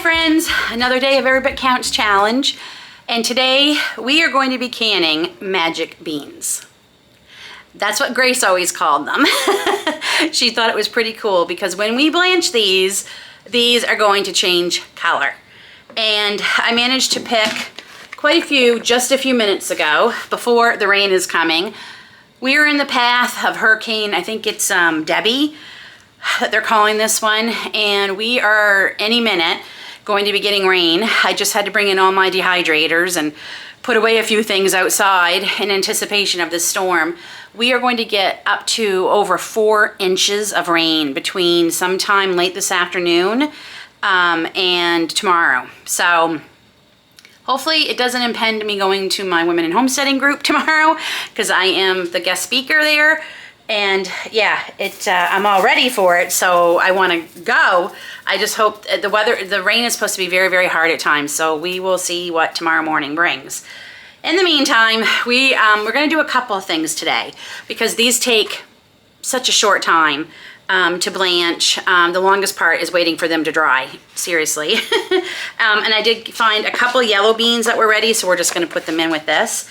friends, another day of Every Bit Counts challenge, and today we are going to be canning magic beans. That's what Grace always called them. She thought it was pretty cool because when we blanch these are going to change color. And I managed to pick quite a few just a few minutes ago before the rain is coming. We are in the path of hurricane, I think it's Debbie, that they're calling this one, and we are any minute going to be getting rain. I just had to bring in all my dehydrators and put away a few things outside in anticipation of this storm. We are going to get up to over 4 inches of rain between sometime late this afternoon and tomorrow. So hopefully it doesn't impede me going to my Women in Homesteading group tomorrow, because I am the guest speaker there. And yeah, I'm all ready for it, so I want to go. I just hope the rain is supposed to be very, very hard at times, so we will see what tomorrow morning brings. In the meantime, we're going to do a couple of things today because these take such a short time to blanch. The longest part is waiting for them to dry, seriously. And I did find a couple yellow beans that were ready, so we're just going to put them in with this.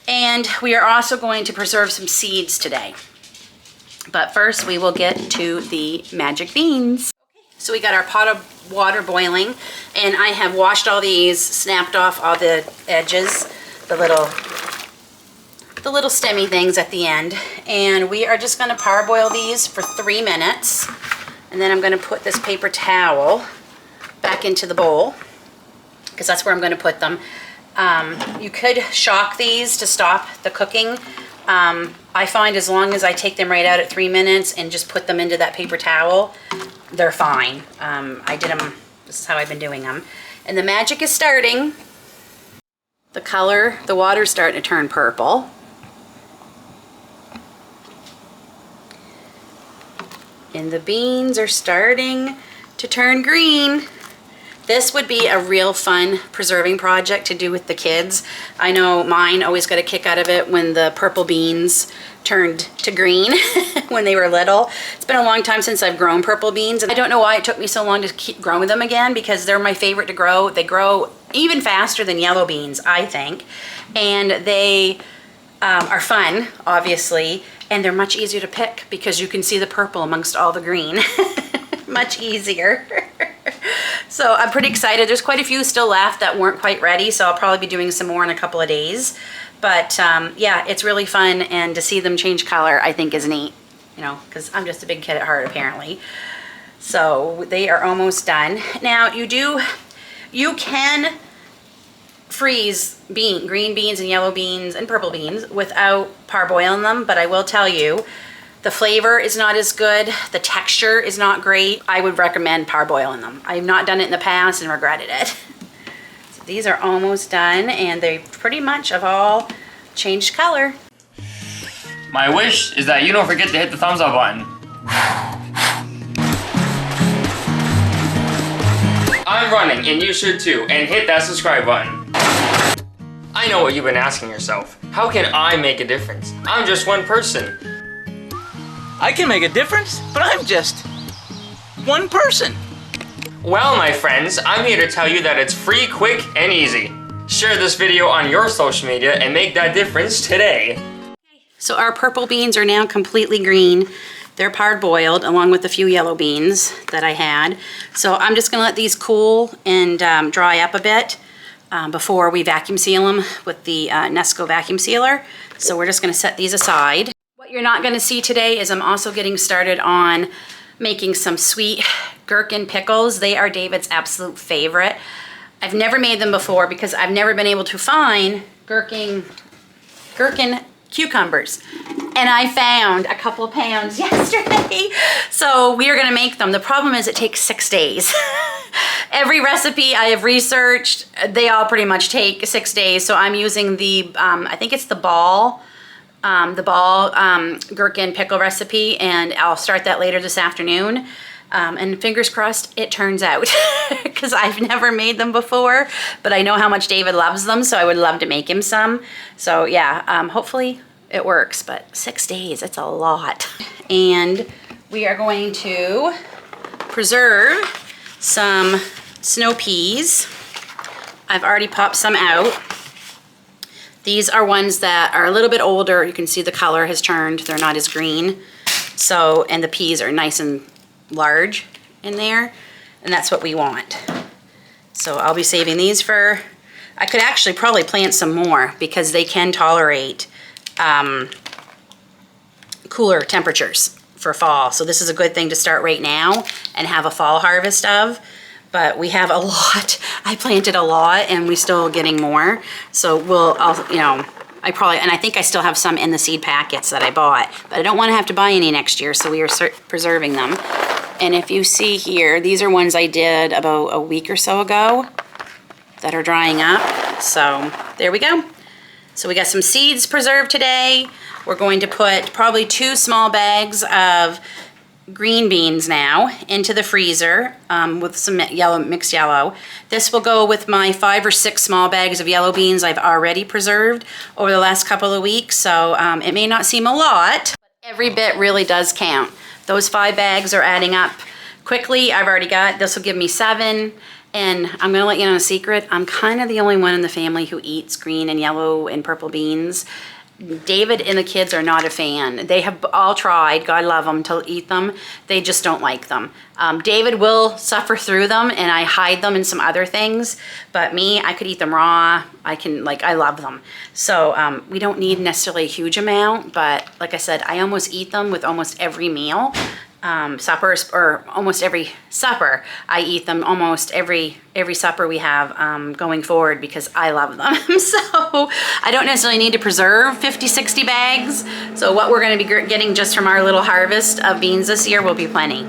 And we are also going to preserve some seeds today. But first we will get to the magic beans. So we got our pot of water boiling, and I have washed all these, snapped off all the edges, the little stemmy things at the end. And we are just gonna parboil these for 3 minutes. And then I'm gonna put this paper towel back into the bowl, because that's where I'm gonna put them. You could shock these to stop the cooking. I find as long as I take them right out at 3 minutes and just put them into that paper towel, they're fine. I did them, this is how I've been doing them. And the magic is starting. The color, the water's starting to turn purple. And the beans are starting to turn green. This would be a real fun preserving project to do with the kids. I know mine always got a kick out of it when the purple beans turned to green when they were little. It's been a long time since I've grown purple beans, and I don't know why it took me so long to keep growing them again, because they're my favorite to grow. They grow even faster than yellow beans, I think, and they are fun, obviously, and they're much easier to pick because you can see the purple amongst all the green. Much easier. So I'm pretty excited. There's quite a few still left that weren't quite ready, so I'll probably be doing some more in a couple of days. But yeah, it's really fun, and to see them change color I think is neat, you know, because I'm just a big kid at heart apparently. So they are almost done. Now you can freeze green beans and yellow beans and purple beans without parboiling them, but I will tell you, the flavor is not as good. The texture is not great. I would recommend parboiling them. I've not done it in the past and regretted it. So these are almost done, and they pretty much have all changed color. My wish is that you don't forget to hit the thumbs up button. I'm running, and you should too, and hit that subscribe button. I know what you've been asking yourself. How can I make a difference? I'm just one person. I can make a difference, but I'm just one person. Well, my friends, I'm here to tell you that it's free, quick, and easy. Share this video on your social media and make that difference today. So our purple beans are now completely green. They're parboiled along with a few yellow beans that I had. So I'm just gonna let these cool and dry up a bit before we vacuum seal them with the Nesco vacuum sealer. So we're just gonna set these aside. What you're not going to see today is I'm also getting started on making some sweet gherkin pickles. They are David's absolute favorite. I've never made them before because I've never been able to find gherkin cucumbers. And I found a couple of pounds yesterday. So we are going to make them. The problem is it takes 6 days. Every recipe I have researched, they all pretty much take 6 days. So I'm using the, I think it's the ball gherkin pickle recipe, and I'll start that later this afternoon. And fingers crossed it turns out, because I've never made them before, but I know how much David loves them, so I would love to make him some. So yeah, hopefully it works, but 6 days, it's a lot. And we are going to preserve some snow peas. I've already popped some out. These are ones that are a little bit older. You can see the color has turned. They're not as green. So, and the peas are nice and large in there. And that's what we want. So I'll be saving these for, I could actually probably plant some more because they can tolerate cooler temperatures for fall. So this is a good thing to start right now and have a fall harvest of. But we have a lot. I planted a lot and we're still getting more. So I think I still have some in the seed packets that I bought, but I don't want to have to buy any next year, so we are preserving them. And if you see here, these are ones I did about a week or so ago that are drying up. So there we go. So we got some seeds preserved today. We're going to put probably 2 small bags of green beans now into the freezer with some mixed yellow. This will go with my 5 or 6 small bags of yellow beans I've already preserved over the last couple of weeks. So it may not seem a lot, but every bit really does count. Those 5 bags are adding up quickly. I've already got, this will give me 7. And I'm gonna let you know a secret. I'm kind of the only one in the family who eats green and yellow and purple beans. David and the kids are not a fan. They have all tried, God love them, to eat them. They just don't like them. David will suffer through them and I hide them in some other things. But me, I could eat them raw. I love them. So we don't need necessarily a huge amount, but like I said, I almost eat them with almost every meal. Suppers, or almost every supper. I eat them almost every supper we have going forward because I love them. So I don't necessarily need to preserve 50, 60 bags. So what we're going to be getting just from our little harvest of beans this year will be plenty.